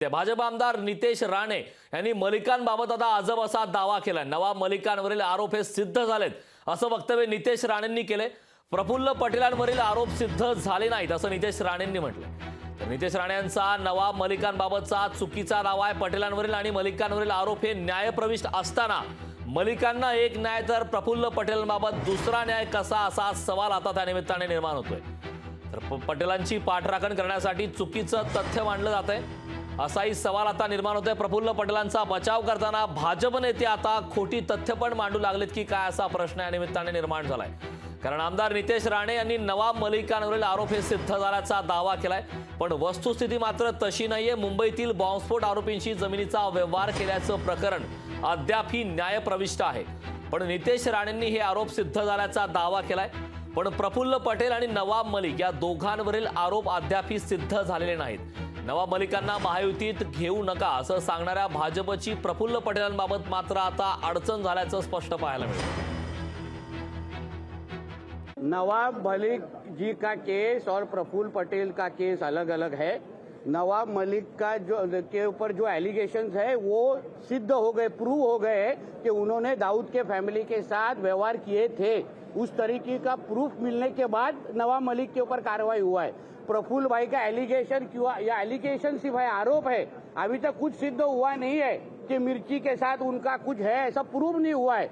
भाजप आमदार नितेश राणे यांनी मलिकांबाबत आता अजब असा दावा केला। नवाब मलिकांवरील आरोप हे सिद्ध झालेत असं वक्तव्य नितेश राणेंनी केले। प्रफुल्ल पटेलांवरील आरोप सिद्ध झाले नाहीत असं नितेश राणेंनी म्हटलंय। तर नितेश राणे यांचा नवाब मलिकांबाबतचा चुकीचा दावा आहे। पटेलांवरील आणि मलिकांवरील आरोप हे न्यायप्रविष्ट असताना मलिकांना एक न्याय तर प्रफुल्ल पटेलांबाबत दुसरा न्याय कसा, असा सवाल आता त्या निमित्ताने निर्माण होतोय। तर पटेलांची पाठराखण करण्यासाठी चुकीचं तथ्य मांडलं जातंय असाही सवाल आता निर्माण होतोय। प्रफुल्ल पटेलांचा बचाव करताना भाजप नेते आता खोटी तथ्य पण मांडू लागलेत की काय, असा प्रश्न या निमित्ताने निर्माण झालाय। कारण आमदार नितेश राणे यांनी नवाब मलिकांवरील आरोप हे सिद्ध झाल्याचा दावा केलाय, पण वस्तुस्थिती मात्र तशी नाहीये। मुंबईतील बॉम्बस्फोट आरोपींशी जमिनीचा व्यवहार केल्याचं प्रकरण अद्यापही न्यायप्रविष्ट आहे, पण नितेश राणेंनी हे आरोप सिद्ध झाल्याचा दावा केलाय। पण प्रफुल्ल पटेल आणि नवाब मलिक या दोघांवरील आरोप अद्यापही सिद्ध झालेले नाहीत। नवाब मलिकांना महायुतीत घेऊ नका असं सांगणाऱ्या भाजपची प्रफुल्ल पटेलांबाबत मात्र आता अडचण झाल्याचं स्पष्ट पाहायला मिळतं। नवाब मलिक जी का केस और प्रफुल्ल पटेल का केस अलग अलग है। नवाब मलिक का के ऊपर जो एलिगेशंस है वो सिद्ध हो गए, प्रूव हो गए कि उन्होंने दाऊद के फैमिली के साथ व्यवहार किए थे। उस तरीके का प्रूफ मिलने के बाद नवाब मलिक के ऊपर कार्रवाई हुआ है। प्रफुल्ल भाई का एलिगेशन क्यों, या एलिगेशन सिर्फ है, आरोप है, अभी तक कुछ सिद्ध हुआ नहीं है कि मिर्ची के साथ उनका कुछ है, ऐसा प्रूव नहीं हुआ है।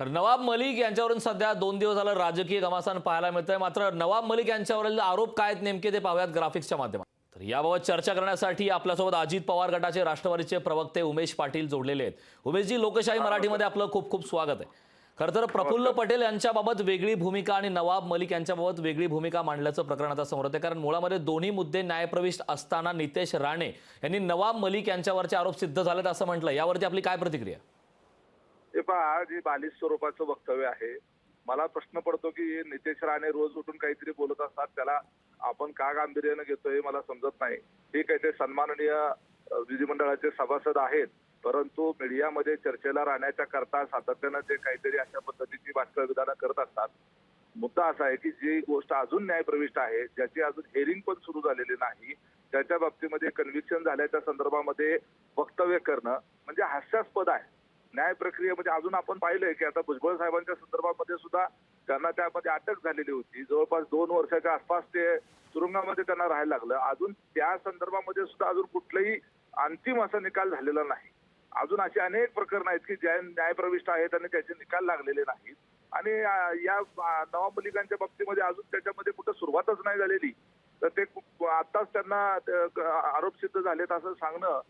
तर नवाब मलिक यांच्यावरून सध्या 2 दिवस झालं राजकीय घमासान पाहायला मिळतंय। मात्र नवाब मलिक यांच्यावरील आरोप काय आहेत नेमके ते पाहूयात ग्राफिक्सच्या माध्यमातून। तर याबाबत चर्चा करण्यासाठी आपल्यासोबत अजित पवार गटाचे राष्ट्रवादीचे प्रवक्ते उमेश पाटील जोडलेले आहेत। उमेशजी, लोकशाही मराठीमध्ये आपलं खूप खूप स्वागत आहे। खरं तर प्रफुल्ल पटेल यांच्याबाबत वेगळी भूमिका आणि नवाब मलिक यांच्याबाबत वेगळी भूमिका मांडल्याचं प्रकरण आता समोर येतं, कारण मुळामध्ये दोन्ही मुद्दे न्यायप्रविष्ट असताना नितेश राणे यांनी नवाब मलिक यांच्यावरचे आरोप सिद्ध झालेत असं म्हटलं। यावरती आपली काय प्रतिक्रिया? हे पहा, जी बालिश स्वरूपाचं वक्तव्य आहे, मला प्रश्न पडतो की नितेश राणे रोज उठून काहीतरी बोलत असतात, त्याला आपण का गांभीर्याने घेतोय मला समजत नाही। ठीक आहे, ते सन्माननीय विधिमंडळाचे सभासद आहेत, परंतु मीडियामध्ये चर्चेला राहण्याच्या करता सातत्यानं ते काहीतरी अशा पद्धतीची भाष्य विधानं करत असतात। मुद्दा असा आहे की जी गोष्ट अजून न्यायप्रविष्ट आहे, ज्याची अजून हेअरिंग पण सुरू झालेली नाही, त्याच्या बाबतीमध्ये कन्व्हिक्शन झाल्याच्या संदर्भामध्ये वक्तव्य करणं म्हणजे हास्यास्पद आहे। न्याय प्रक्रियेमध्ये अजून आपण पाहिलंय की आता भुजबळ साहेबांच्या संदर्भामध्ये सुद्धा त्यांना त्यामध्ये अटक झालेली होती। जवळपास 2 वर्षाच्या आसपास ते तुरुंगामध्ये त्यांना राहायला लागलं। अजून त्या संदर्भामध्ये सुद्धा अजून कुठलाही अंतिम असा निकाल झालेला नाही। अजून असे अनेक प्रकरण आहेत की ज्या न्यायप्रविष्ट आहेत आणि त्याचे निकाल लागलेले नाहीत, आणि या नवाब मलिकांच्या बाबतीमध्ये अजून त्याच्यामध्ये कुठं सुरुवातच नाही झालेली, तर ते आताच त्यांना आरोप सिद्ध झालेत असं सांगणं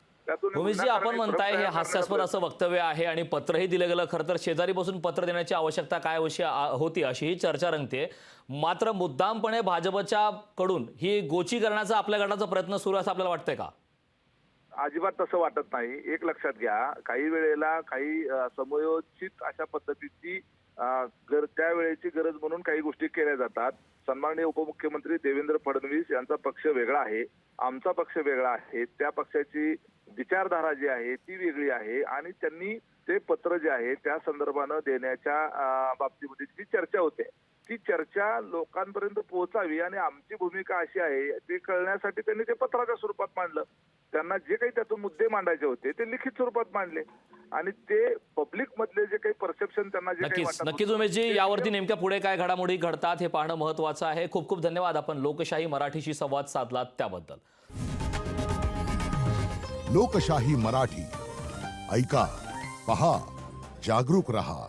उमेशजी, आपण म्हणताय हे हास्यास्पद असं वक्तव्य आहे आणि पत्रही दिलं गेलं। खरं तर शेजारी बसून पत्र देण्याची आवश्यकता काय होती अशीही चर्चा रंगते। मात्र मुद्दामपणे भाजपच्या कडून ही गोची करण्याचा आपल्या गटाचा प्रयत्न सुरू असं आपल्याला वाटतंय का? अजिबात तसं वाटत नाही। एक लक्षात घ्या, काही वेळेला काही समयोचित अशा पद्धतीची त्यावेळेची गरज म्हणून काही गोष्टी केल्या जातात। सन्माननीय उपमुख्यमंत्री देवेंद्र फडणवीस यांचा पक्ष वेगळा आहे, आमचा पक्ष वेगळा आहे, त्या पक्षाची विचारधारा जी आहे ती वेगळी आहे, आणि त्यांनी ते पत्र जे आहे त्या संदर्भानं देण्याच्या बाबतीमध्ये जी चर्चा होते ती चर्चा लोकांपर्यंत पोहोचावी, आणि आमची भूमिका अशी आहे ते कळण्यासाठी त्यांनी ते पत्राच्या स्वरूपात मांडलं। त्यांना जे काही त्यातून मुद्दे मांडायचे होते ते लिखित स्वरूपात मांडले, आणि ते पब्लिक मधले जे काही परसेप्शन त्यांना जे काही नक्कीच उमेशजी, यावरती नेमक्या पुढे काय घडामोडी घडतात हे पाहणं महत्त्वाचं आहे। खूप खूप धन्यवाद आपण लोकशाही मराठीशी संवाद साधलात त्याबद्दल। लोकशाही मराठी ऐका, पहा, जागरूक रहा।